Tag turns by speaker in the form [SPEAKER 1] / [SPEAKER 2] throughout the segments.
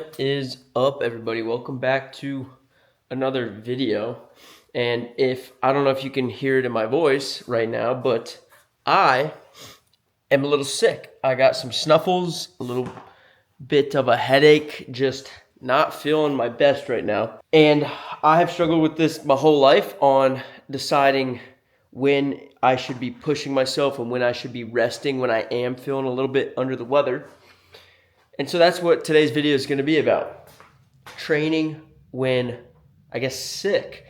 [SPEAKER 1] What is up, everybody? Welcome back to another video. And I don't know if you can hear it in my voice right now, but I am a little sick. I got some snuffles, a little bit of a headache, just not feeling my best right now. And I have struggled with this my whole life on deciding when I should be pushing myself and when I should be resting when I am feeling a little bit under the weather. And so that's what today's video is going to be about. Training when, sick.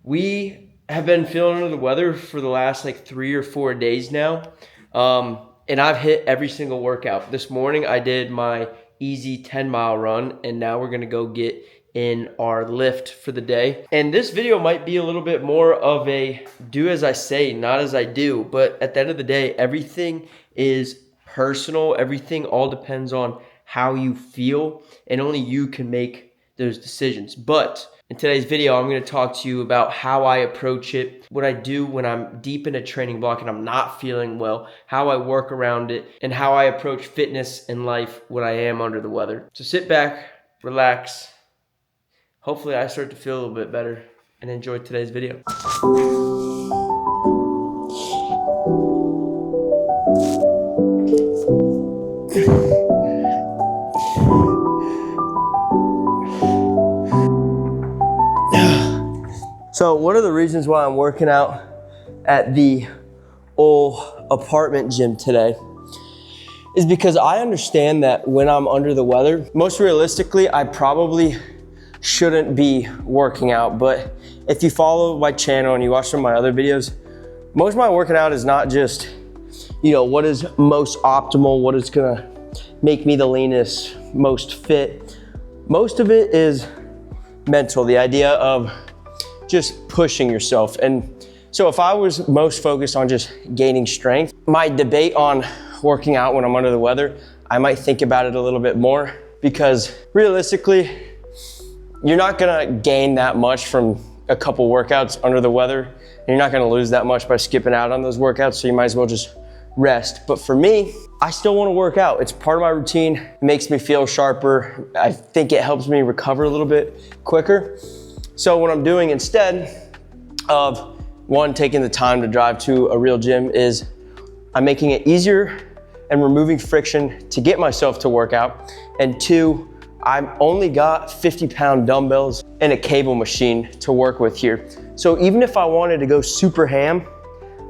[SPEAKER 1] We have been feeling under the weather for the last 3 or 4 days now. And I've hit every single workout. This morning I did my easy 10-mile run, and now we're going to go get in our lift for the day. And this video might be a little bit more of a do as I say, not as I do. But at the end of the day, everything is personal. Everything all depends on how you feel, and only you can make those decisions. But in today's video, I'm going to talk to you about how I approach it, what I do when I'm deep in a training block and I'm not feeling well, how I work around it, and how I approach fitness and life when I am under the weather. So sit back, relax. Hopefully I start to feel a little bit better, and enjoy today's video. So one of the reasons why I'm working out at the old apartment gym today is because I understand that when I'm under the weather, most realistically, I probably shouldn't be working out. But if you follow my channel and you watch some of my other videos, most of my working out is not just, what is most optimal, what is gonna make me the leanest, most fit. Most of it is mental, the idea of just pushing yourself. And so if I was most focused on just gaining strength, my debate on working out when I'm under the weather, I might think about it a little bit more, because realistically, you're not gonna gain that much from a couple workouts under the weather, and you're not gonna lose that much by skipping out on those workouts, so you might as well just rest. But for me, I still wanna work out. It's part of my routine. It makes me feel sharper. I think it helps me recover a little bit quicker. So what I'm doing instead of taking the time to drive to a real gym is I'm making it easier and removing friction to get myself to work out. And two, I've only got 50-pound dumbbells and a cable machine to work with here. So even if I wanted to go super ham,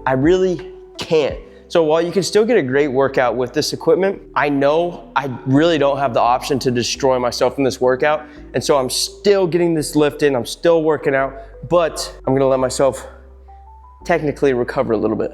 [SPEAKER 1] I really can't. So while you can still get a great workout with this equipment, I know I really don't have the option to destroy myself in this workout. And so I'm still getting this lift in, I'm still working out, but I'm gonna let myself technically recover a little bit.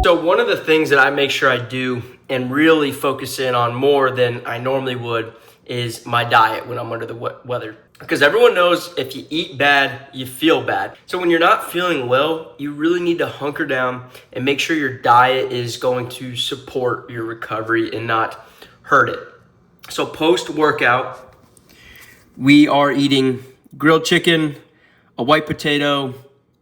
[SPEAKER 1] So one of the things that I make sure I do and really focus in on more than I normally would is my diet when I'm under the weather. Because everyone knows if you eat bad, you feel bad. So when you're not feeling well, you really need to hunker down and make sure your diet is going to support your recovery and not hurt it. So post-workout, we are eating grilled chicken, a white potato,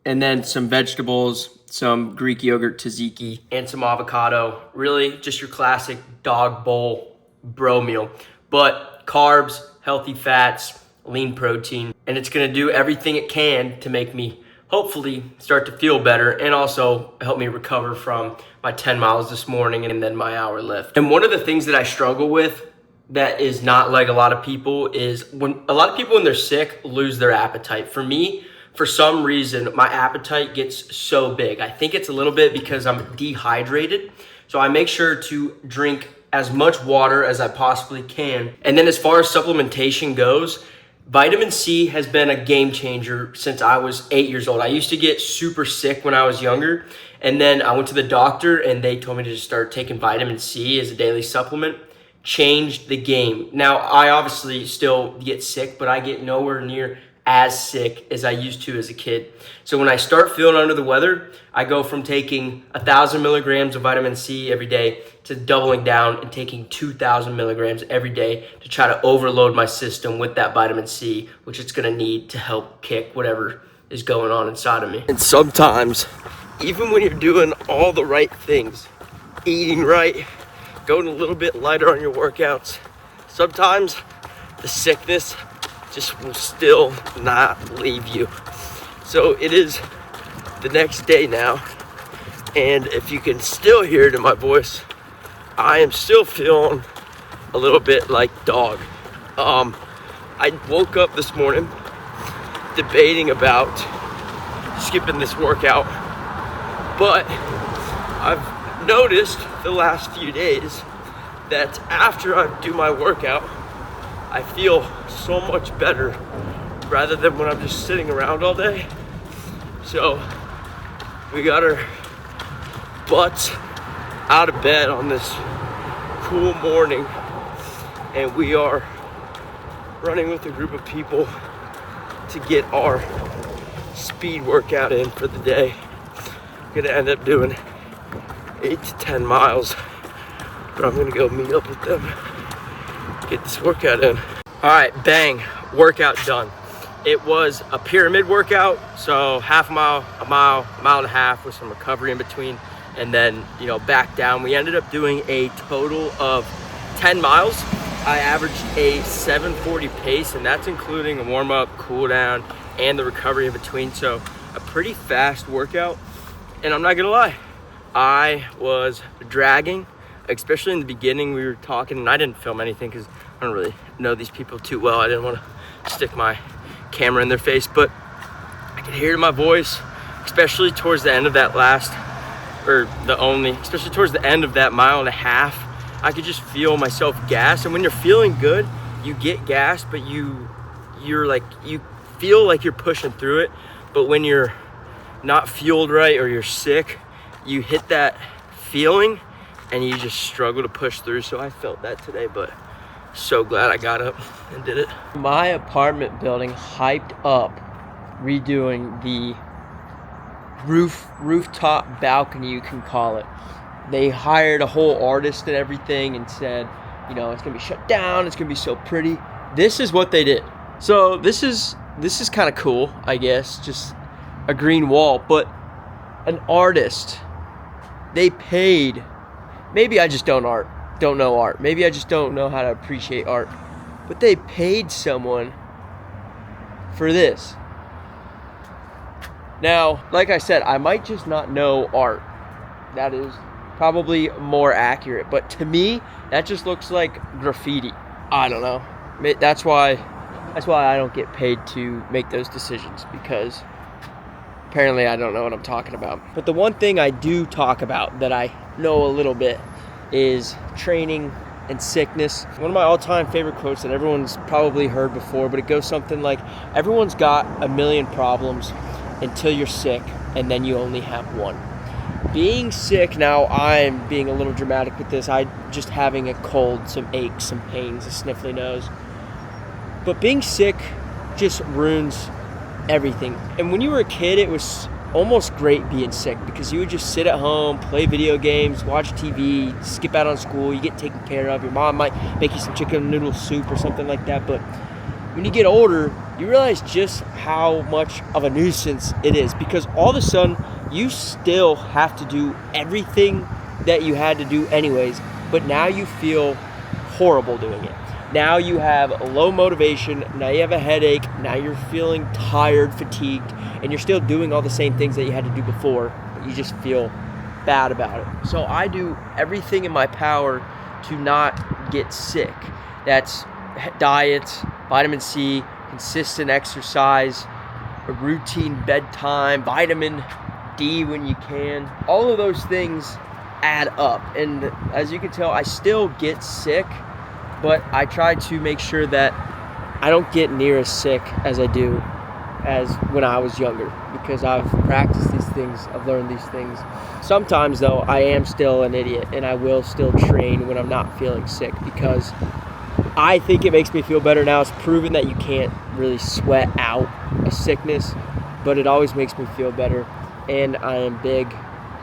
[SPEAKER 1] and then some vegetables, some Greek yogurt tzatziki, and some avocado. Really just your classic dog bowl bro meal. But carbs, healthy fats, lean protein, and it's gonna do everything it can to make me hopefully start to feel better and also help me recover from my 10 miles this morning and then my hour lift. And one of the things that I struggle with that is not like a lot of people is when a lot of people when they're sick lose their appetite. For me, for some reason, my appetite gets so big. I think it's a little bit because I'm dehydrated. So I make sure to drink as much water as I possibly can. And then as far as supplementation goes, vitamin C has been a game changer since I was 8 years old. I used to get super sick when I was younger. And then I went to the doctor and they told me to just start taking vitamin C as a daily supplement. Changed the game. Now, I obviously still get sick, but I get nowhere near as sick as I used to as a kid. So when I start feeling under the weather, I go from taking 1,000 milligrams of vitamin C every day to doubling down and taking 2,000 milligrams every day to try to overload my system with that vitamin C, which it's gonna need to help kick whatever is going on inside of me. And sometimes, even when you're doing all the right things, eating right, going a little bit lighter on your workouts, sometimes the sickness just will still not leave you. So it is the next day now, and if you can still hear it in my voice, I am still feeling a little bit like dog. I woke up this morning debating about skipping this workout, but I've noticed the last few days that after I do my workout, I feel so much better rather than when I'm just sitting around all day. So we got our butts out of bed on this cool morning, and we are running with a group of people to get our speed workout in for the day. Gonna end up doing 8 to 10 miles, but I'm gonna go meet up with them, get this workout in. All right, bang, workout done. It was a pyramid workout, so half a mile, mile and a half with some recovery in between, and then, back down. We ended up doing a total of 10 miles. I averaged a 7:40 pace, and that's including a warm-up, cool-down, and the recovery in between, so a pretty fast workout. And I'm not gonna lie, I was dragging, especially in the beginning. We were talking, and I didn't film anything because I don't really know these people too well. I didn't want to stick my camera in their face, but I could hear it in my voice, especially towards the end of that especially towards the end of that mile and a half. I could just feel myself gassed. And when you're feeling good, you get gassed, but you feel like you're pushing through it. But when you're not fueled right or you're sick, you hit that feeling and you just struggle to push through. So I felt that today, but so glad I got up and did it. My apartment building hyped up redoing the rooftop balcony, you can call it. They hired a whole artist and everything and said, it's gonna be shut down, it's gonna be so pretty. This is what they did. So this is kind of cool, I guess, just a green wall, but an artist, they paid. Maybe I just don't know art. Maybe I just don't know how to appreciate art. But they paid someone for this. Now, like I said, I might just not know art. That is probably more accurate. But to me, that just looks like graffiti. I don't know. That's why I don't get paid to make those decisions, because apparently I don't know what I'm talking about. But the one thing I do talk about that I know a little bit is training and sickness. One of my all-time favorite quotes that everyone's probably heard before, but it goes something like, everyone's got a million problems until you're sick, and then you only have one. Being sick, now I'm being a little dramatic with this, I just having a cold, some aches, some pains, a sniffly nose. But being sick just ruins everything. And when you were a kid, it was almost great being sick, because you would just sit at home, play video games, watch TV, skip out on school, you get taken care of. Your mom might make you some chicken noodle soup or something like that. But when you get older, you realize just how much of a nuisance it is, because all of a sudden you still have to do everything that you had to do anyways, but now you feel horrible doing it. Now you have low motivation, now you have a headache, now you're feeling tired, fatigued, and you're still doing all the same things that you had to do before, but you just feel bad about it. So I do everything in my power to not get sick. That's diet, vitamin C, consistent exercise, a routine bedtime, vitamin D when you can. All of those things add up, and as you can tell, I still get sick, but I try to make sure that I don't get near as sick as I do as when I was younger, because I've practiced these things, I've learned these things. Sometimes though, I am still an idiot, and I will still train when I'm not feeling sick, because I think it makes me feel better. Now it's proven that you can't really sweat out a sickness, but it always makes me feel better. And I am big,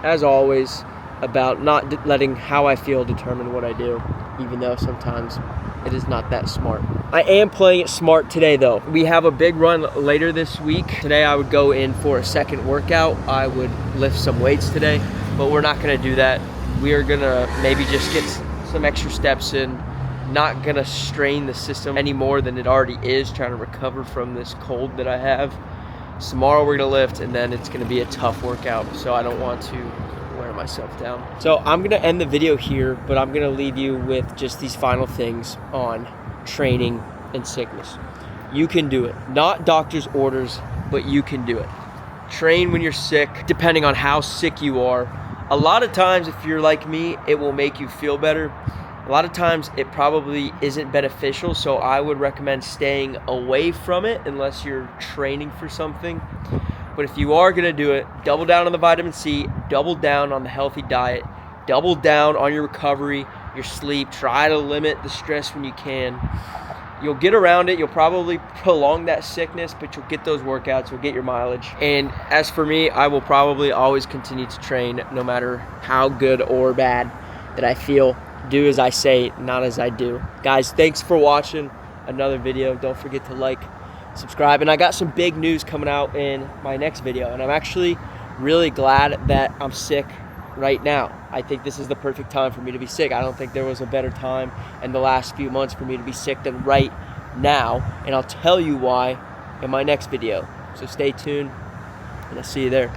[SPEAKER 1] as always, about not letting how I feel determine what I do, even though sometimes it is not that smart. I am playing it smart today though. We have a big run later this week. Today I would go in for a second workout. I would lift some weights today, but we're not gonna do that. We are gonna maybe just get some extra steps in, not gonna strain the system any more than it already is, trying to recover from this cold that I have. Tomorrow we're gonna lift, and then it's gonna be a tough workout, so I don't want to wear myself down. So I'm gonna end the video here, but I'm gonna leave you with just these final things on training and sickness. You can do it. Not doctor's orders, but you can do it. Train when you're sick, depending on how sick you are. A lot of times, if you're like me, it will make you feel better. A lot of times it probably isn't beneficial, so I would recommend staying away from it unless you're training for something. But if you are gonna do it, double down on the vitamin C, double down on the healthy diet, double down on your recovery, your sleep, try to limit the stress when you can. You'll get around it, you'll probably prolong that sickness, but you'll get those workouts, you'll get your mileage. And as for me, I will probably always continue to train no matter how good or bad that I feel. Do as I say, not as I do. Guys, thanks for watching another video. Don't forget to like, subscribe, and I got some big news coming out in my next video, and I'm actually really glad that I'm sick right now. I think this is the perfect time for me to be sick. I don't think there was a better time in the last few months for me to be sick than right now, and I'll tell you why in my next video. So stay tuned, and I'll see you there.